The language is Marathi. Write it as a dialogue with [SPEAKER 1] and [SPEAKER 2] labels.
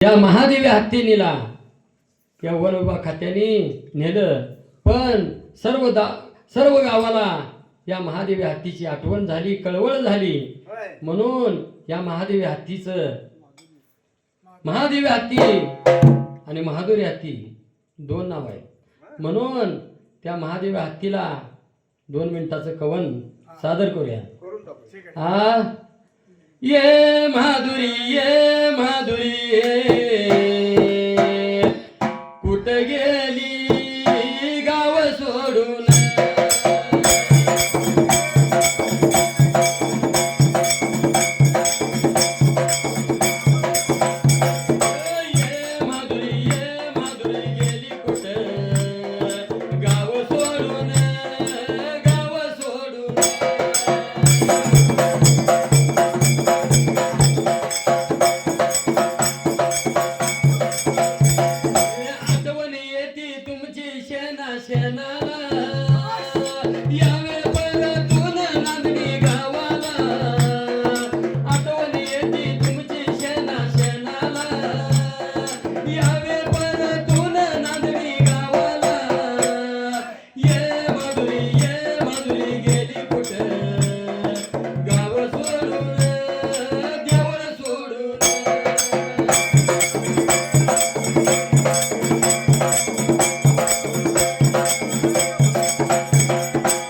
[SPEAKER 1] या महादेवी हत्ती नेला, या वन विभाग खात्याने नेलं, पण सर्व गावाला या महादेवी हत्तीची आठवण झाली, कळवळ झाली. म्हणून या महादेवी हत्तीचं, महादेवी हत्ती आणि महादुरी हत्ती दोन नाव आहेत. म्हणून त्या महादेवी हत्तीला 2 मिनिटाचं कवन सादर करूया. ये महादुरी ये,